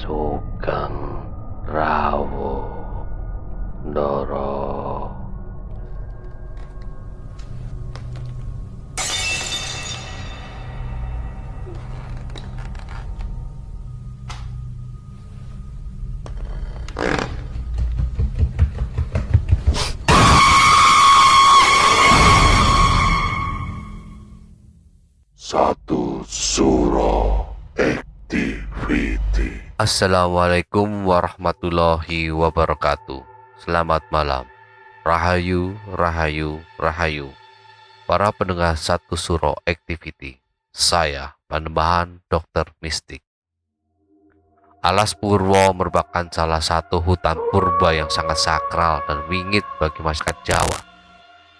Sugeng Rawuh Ndara. Satu Suro Activity. Assalamualaikum warahmatullahi wabarakatuh. Selamat malam. Rahayu, rahayu, rahayu. Para pendengar Satu Suro Activity. Saya Panembahan Dokter Mistik. Alas Purwo merupakan salah satu hutan purba yang sangat sakral dan wingit bagi masyarakat Jawa.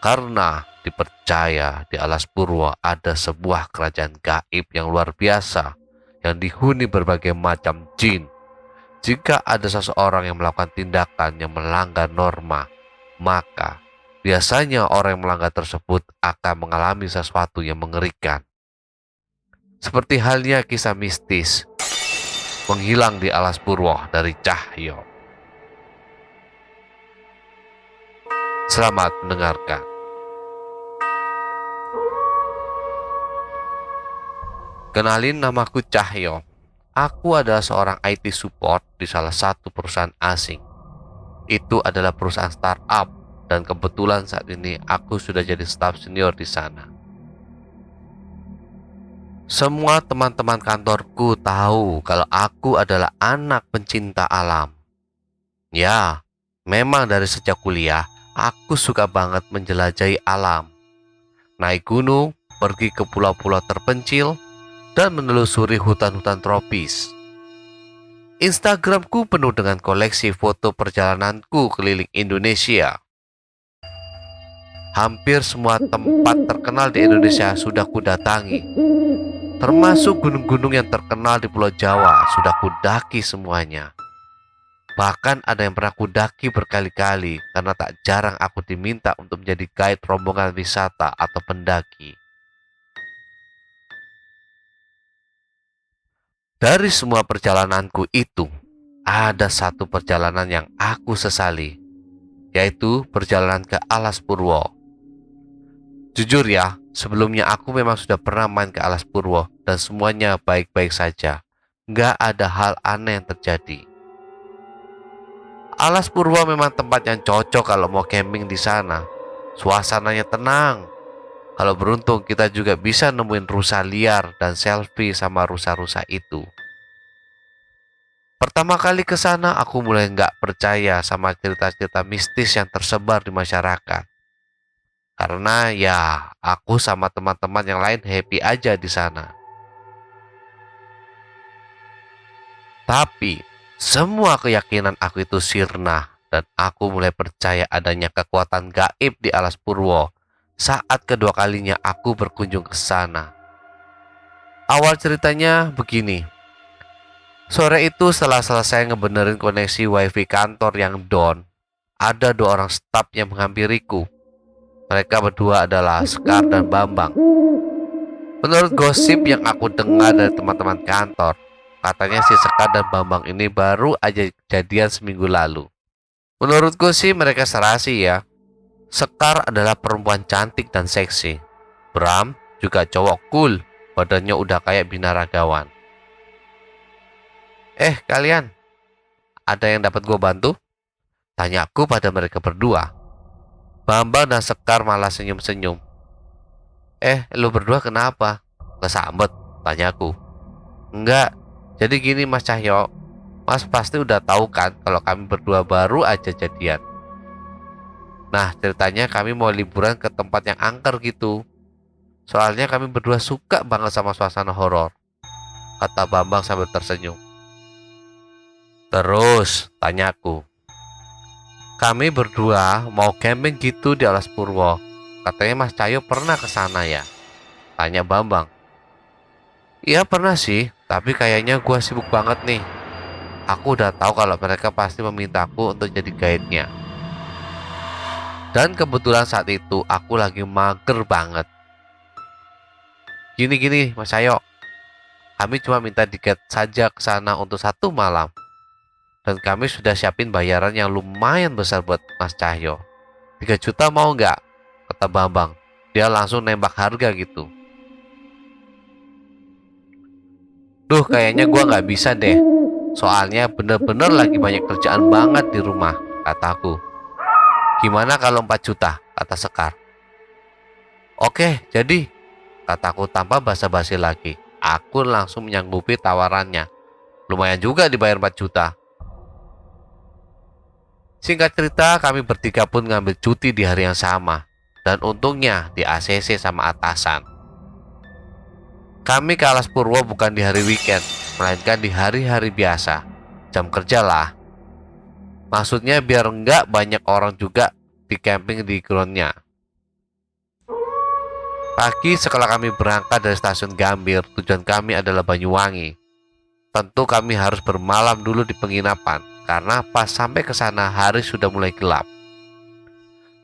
Karena dipercaya di Alas Purwo ada sebuah kerajaan gaib yang luar biasa yang dihuni berbagai macam jin. Jika ada seseorang yang melakukan tindakan yang melanggar norma, maka biasanya orang yang melanggar tersebut akan mengalami sesuatu yang mengerikan. Seperti halnya kisah mistis menghilang di Alas Purwo dari Cahyo. Selamat mendengarkan. Kenalin, namaku Cahyo. Aku adalah seorang IT support di salah satu perusahaan asing. Itu adalah perusahaan startup dan kebetulan saat ini aku sudah jadi staf senior di sana. Semua teman-teman kantorku tahu kalau aku adalah anak pencinta alam. Ya, memang dari sejak kuliah aku suka banget menjelajahi alam. Naik gunung, pergi ke pulau-pulau terpencil, dan menelusuri hutan-hutan tropis. Instagramku penuh dengan koleksi foto perjalananku keliling Indonesia. Hampir semua tempat terkenal di Indonesia sudah kudatangi. Termasuk gunung-gunung yang terkenal di Pulau Jawa sudah kudaki semuanya. Bahkan ada yang pernah kudaki berkali-kali karena tak jarang aku diminta untuk menjadi guide rombongan wisata atau pendaki. Dari semua perjalananku itu, ada satu perjalanan yang aku sesali, yaitu perjalanan ke Alas Purwo. Jujur ya, sebelumnya aku memang sudah pernah main ke Alas Purwo dan semuanya baik-baik saja. Nggak ada hal aneh yang terjadi. Alas Purwo memang tempat yang cocok kalau mau camping di sana. Suasananya tenang. Kalau beruntung kita juga bisa nemuin rusa liar dan selfie sama rusa-rusa itu. Pertama kali ke sana aku mulai nggak percaya sama cerita-cerita mistis yang tersebar di masyarakat. Karena ya aku sama teman-teman yang lain happy aja di sana. Tapi semua keyakinan aku itu sirna dan aku mulai percaya adanya kekuatan gaib di Alas Purwo saat kedua kalinya aku berkunjung ke sana. Awal ceritanya begini. Sore itu setelah selesai ngebenerin koneksi wifi kantor yang down, ada dua orang staf yang menghampiriku. Mereka berdua adalah Sekar dan Bambang. Menurut gosip yang aku dengar dari teman-teman kantor, katanya si Sekar dan Bambang ini baru aja jadian seminggu lalu. Menurutku sih mereka serasi ya. Sekar adalah perempuan cantik dan seksi. Bram juga cowok cool, badannya udah kayak binaragawan. Kalian, ada yang dapat gue bantu? Tanyaku pada mereka berdua. Bambang dan Sekar malah senyum-senyum. Lu berdua kenapa? Kesambet, tanyaku. Enggak, jadi gini Mas Cahyo. Mas pasti udah tahu kan kalau kami berdua baru aja jadian. Nah, ceritanya kami mau liburan ke tempat yang angker gitu. Soalnya kami berdua suka banget sama suasana horor, kata Bambang sambil tersenyum. Terus, tanyaku. Kami berdua mau camping gitu di Alas Purwo. Katanya Mas Cahyo pernah ke sana ya? Tanya Bambang. Iya pernah sih, Tapi kayaknya gue sibuk banget nih. Aku udah tahu kalau mereka pasti meminta aku untuk jadi guide-nya. Dan kebetulan saat itu aku lagi mager banget. Gini Mas Ayo, kami cuma minta tiket saja ke sana untuk 1 malam. Dan kami sudah siapin bayaran yang lumayan besar buat Mas Cahyo. 3 juta mau nggak? Kata Bambang. Dia langsung nembak harga gitu. Duh, kayaknya gua nggak bisa deh. Soalnya bener-bener lagi banyak kerjaan banget di rumah, kataku. Gimana kalau 4 juta? Kata Sekar. Oke, jadi, kataku tanpa basa-basi lagi. Aku langsung menyanggupi tawarannya. Lumayan juga dibayar 4 juta. Singkat cerita, kami bertiga pun ngambil cuti di hari yang sama. Dan untungnya di ACC sama atasan. Kami ke Alas Purwo bukan di hari weekend, melainkan di hari-hari biasa. Jam kerja lah. Maksudnya biar nggak banyak orang juga di camping di groundnya. Pagi setelah kami berangkat dari stasiun Gambir, tujuan kami adalah Banyuwangi. Tentu kami harus bermalam dulu di penginapan, karena pas sampai ke sana hari sudah mulai gelap.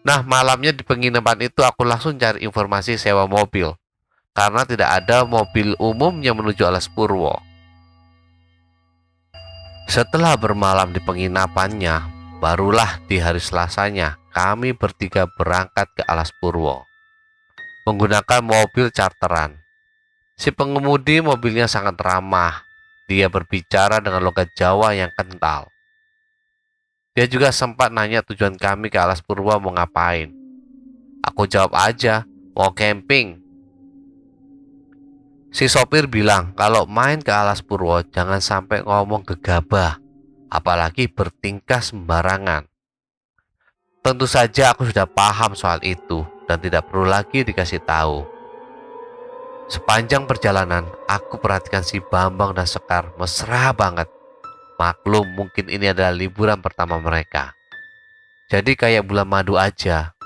Nah, malamnya di penginapan itu aku langsung cari informasi sewa mobil, karena tidak ada mobil umum yang menuju Alas Purwo. Setelah bermalam di penginapannya, barulah di hari Selasanya kami bertiga berangkat ke Alas Purwo menggunakan mobil charteran. Si pengemudi mobilnya sangat ramah. Dia berbicara dengan logat Jawa yang kental. Dia juga sempat nanya tujuan kami ke Alas Purwo mau ngapain. Aku jawab aja, mau camping. Si sopir bilang kalau main ke Alas Purwo jangan sampai ngomong gegabah, apalagi bertingkah sembarangan. Tentu saja aku sudah paham soal itu dan tidak perlu lagi dikasih tahu. Sepanjang perjalanan, aku perhatikan si Bambang dan Sekar mesra banget. Maklum, mungkin ini adalah liburan pertama mereka. Jadi kayak bulan madu aja.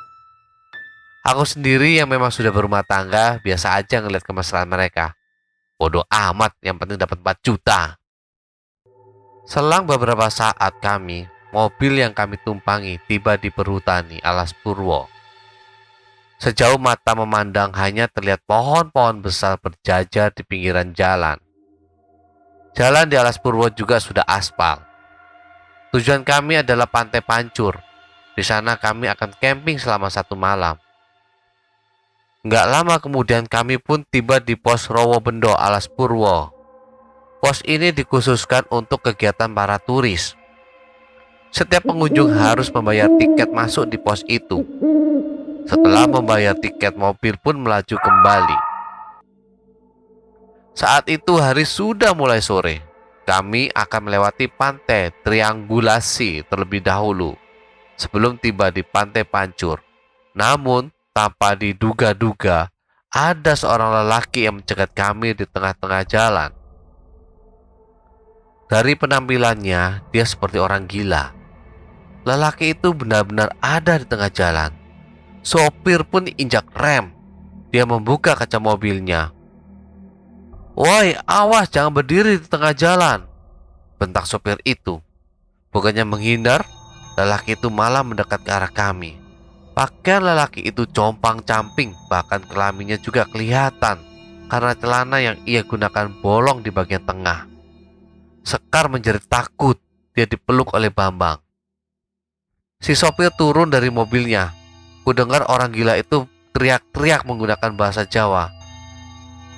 Aku sendiri yang memang sudah berumah tangga, biasa aja ngeliat kemesraan mereka. Bodoh amat, yang penting dapat 4 juta. Selang beberapa saat mobil yang kami tumpangi tiba di perhutani Alas Purwo. Sejauh mata memandang hanya terlihat pohon-pohon besar berjajar di pinggiran jalan. Jalan di Alas Purwo juga sudah aspal. Tujuan kami adalah Pantai Pancur. Di sana kami akan camping selama 1 malam. Nggak lama kemudian kami pun tiba di pos Rowobendo Alas Purwo. Pos ini dikhususkan untuk kegiatan para turis. Setiap pengunjung harus membayar tiket masuk di pos itu. Setelah membayar tiket, mobil pun melaju kembali. Saat itu hari sudah mulai sore. Kami akan melewati pantai Triangulasi terlebih dahulu sebelum tiba di Pantai Pancur. Namun, tanpa diduga-duga, ada seorang lelaki yang mencegat kami di tengah-tengah jalan. Dari penampilannya, dia seperti orang gila. Lelaki itu benar-benar ada di tengah jalan. Sopir pun injak rem. Dia membuka kaca mobilnya. "Woi, awas jangan berdiri di tengah jalan," bentak sopir itu. Bukannya menghindar, lelaki itu malah mendekat ke arah kami. Pakaian lelaki itu compang-camping, bahkan kelaminnya juga kelihatan karena celana yang ia gunakan bolong di bagian tengah. Sekar menjerit takut. Dia dipeluk oleh Bambang. Si sopir turun dari mobilnya. Kudengar orang gila itu teriak-teriak menggunakan bahasa Jawa.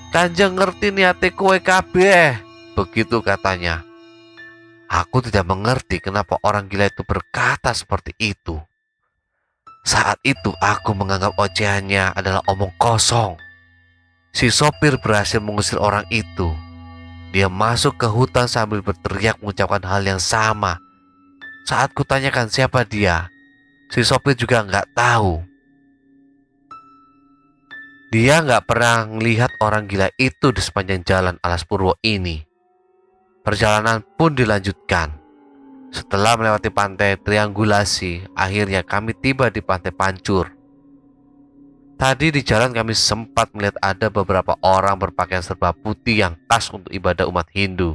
"Kanjeng ngerti niate kowe kabeh," begitu katanya. Aku tidak mengerti kenapa orang gila itu berkata seperti itu. Saat itu aku menganggap ocehannya adalah omong kosong. Si sopir berhasil mengusir orang itu. Dia masuk ke hutan sambil berteriak mengucapkan hal yang sama. Saat kutanyakan siapa dia, si sopir juga nggak tahu. Dia nggak pernah melihat orang gila itu di sepanjang jalan Alas Purwo ini. Perjalanan pun dilanjutkan. Setelah melewati pantai Triangulasi, akhirnya kami tiba di Pantai Pancur. Tadi di jalan kami sempat melihat ada beberapa orang berpakaian serba putih yang khas untuk ibadah umat Hindu.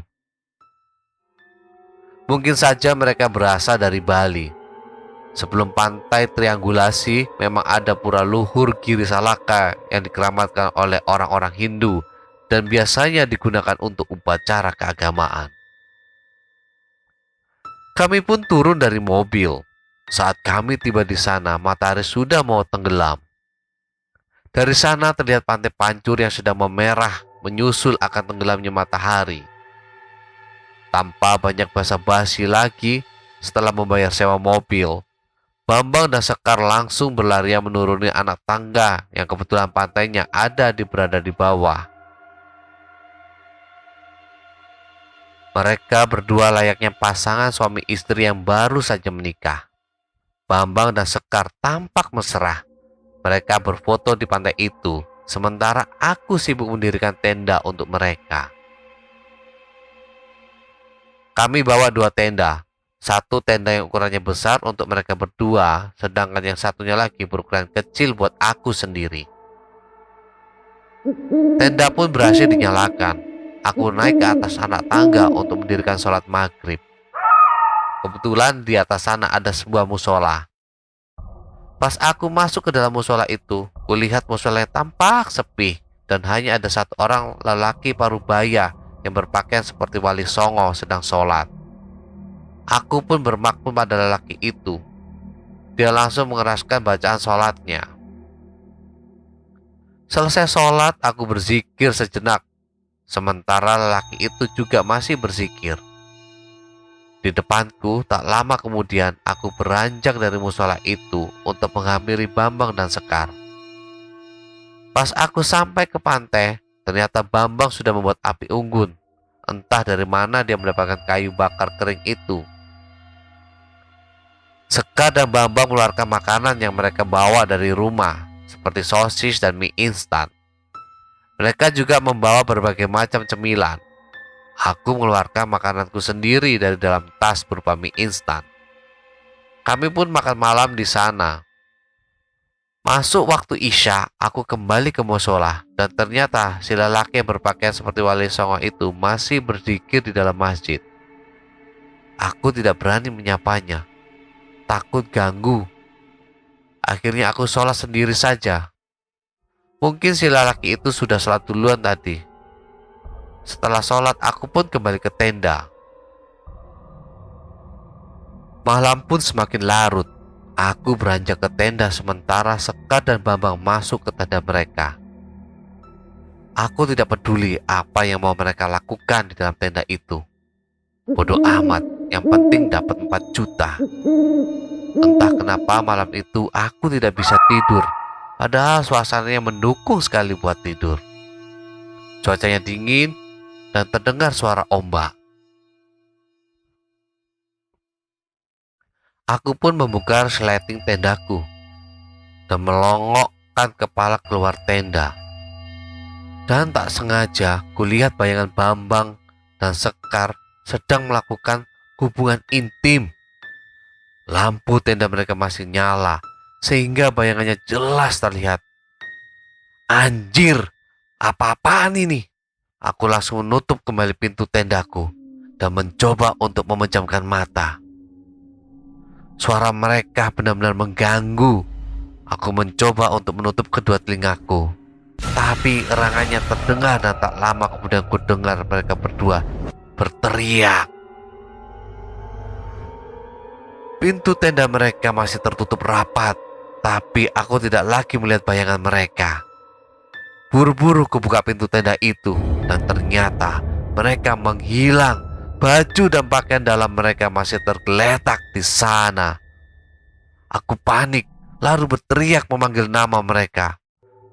Mungkin saja mereka berasal dari Bali. Sebelum pantai triangulasi, memang ada pura luhur Giri Salaka yang dikeramatkan oleh orang-orang Hindu dan biasanya digunakan untuk upacara keagamaan. Kami pun turun dari mobil. Saat kami tiba di sana, matahari sudah mau tenggelam. Dari sana terlihat pantai Pancur yang sedang memerah menyusul akan tenggelamnya matahari. Tanpa banyak basa-basi lagi, setelah membayar sewa mobil, Bambang dan Sekar langsung berlarian menuruni anak tangga yang kebetulan pantainya berada di bawah. Mereka berdua layaknya pasangan suami istri yang baru saja menikah. Bambang dan Sekar tampak mesra. Mereka berfoto di pantai itu, sementara aku sibuk mendirikan tenda untuk mereka. Kami bawa dua tenda. Satu tenda yang ukurannya besar untuk mereka berdua, sedangkan yang satunya lagi berukuran kecil buat aku sendiri. Tenda pun berhasil dinyalakan. Aku naik ke atas anak tangga untuk mendirikan sholat maghrib. Kebetulan di atas sana ada sebuah musola. Pas aku masuk ke dalam musola itu, kulihat musola yang tampak sepi dan hanya ada satu orang lelaki parubaya yang berpakaian seperti wali songo sedang sholat. Aku pun bermakmum pada lelaki itu. Dia langsung mengeraskan bacaan sholatnya. Selesai sholat, aku berzikir sejenak. Sementara lelaki itu juga masih berzikir. Di depanku, tak lama kemudian aku beranjak dari musola itu untuk menghampiri Bambang dan Sekar. Pas aku sampai ke pantai, ternyata Bambang sudah membuat api unggun. Entah dari mana dia mendapatkan kayu bakar kering itu. Sekar dan Bambang mengeluarkan makanan yang mereka bawa dari rumah, seperti sosis dan mie instan. Mereka juga membawa berbagai macam cemilan. Aku mengeluarkan makananku sendiri dari dalam tas berupa mie instan. Kami pun makan malam di sana. Masuk waktu Isya, aku kembali ke musola dan ternyata si lelaki yang berpakaian seperti wali songo itu masih berzikir di dalam masjid. Aku tidak berani menyapanya, takut ganggu. Akhirnya aku sholat sendiri saja. Mungkin si lelaki itu sudah sholat duluan tadi. Setelah sholat, aku pun kembali ke tenda. Malam pun semakin larut. Aku beranjak ke tenda sementara Sekar dan Bambang masuk ke tenda mereka. Aku tidak peduli apa yang mau mereka lakukan di dalam tenda itu. Bodoh amat, yang penting dapat 4 juta. Entah kenapa malam itu aku tidak bisa tidur. Padahal suasananya mendukung sekali buat tidur. Cuacanya dingin dan terdengar suara ombak. Aku pun membuka resleting tendaku dan melongokkan kepala keluar tenda. Dan tak sengaja kulihat bayangan Bambang dan Sekar sedang melakukan hubungan intim. Lampu tenda mereka masih nyala sehingga bayangannya jelas terlihat. Anjir, apa-apaan ini? Aku langsung menutup kembali pintu tendaku dan mencoba untuk memejamkan mata. Suara mereka benar-benar mengganggu. Aku mencoba untuk menutup kedua telingaku, tapi erangannya terdengar dan tak lama kemudian ku dengar mereka berdua berteriak. Pintu tenda mereka masih tertutup rapat, tapi aku tidak lagi melihat bayangan mereka. Buru-buru kubuka pintu tenda itu dan ternyata mereka menghilang. Baju dan pakaian dalam mereka masih tergeletak di sana. Aku panik, lalu berteriak memanggil nama mereka.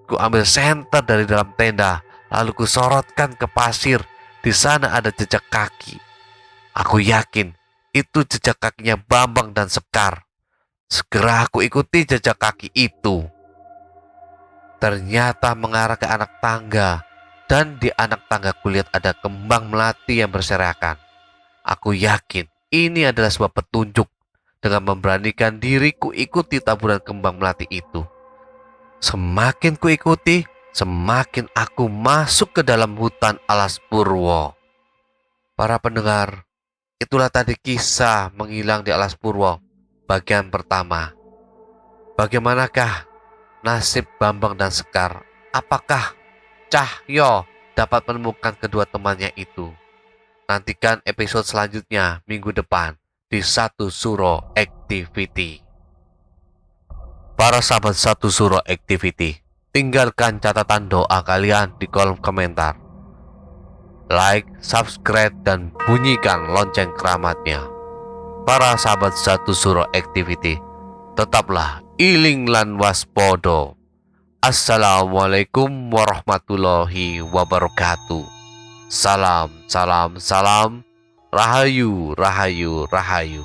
Ku ambil senter dari dalam tenda, lalu ku sorotkan ke pasir. Di sana ada jejak kaki. Aku yakin itu jejak kakinya Bambang dan Sekar. Segera aku ikuti jejak kaki itu. Ternyata mengarah ke anak tangga, dan di anak tangga kulihat ada kembang melati yang berserakan. Aku yakin ini adalah sebuah petunjuk. Dengan memberanikan diriku ikuti taburan kembang melati itu. Semakin kuikuti, semakin aku masuk ke dalam hutan alas purwo. Para pendengar, itulah tadi kisah menghilang di alas purwo bagian pertama. Bagaimanakah nasib Bambang dan Sekar? Apakah Cahyo dapat menemukan kedua temannya itu? Nantikan episode selanjutnya minggu depan di Satu Suro Activity. Para sahabat Satu Suro Activity, tinggalkan catatan doa kalian di kolom komentar. Like, subscribe, dan bunyikan lonceng keramatnya. Para sahabat Satu Suro Activity, tetaplah iling lan waspodo. Assalamualaikum warahmatullahi wabarakatuh. Salam, salam, salam. Rahayu, rahayu, rahayu.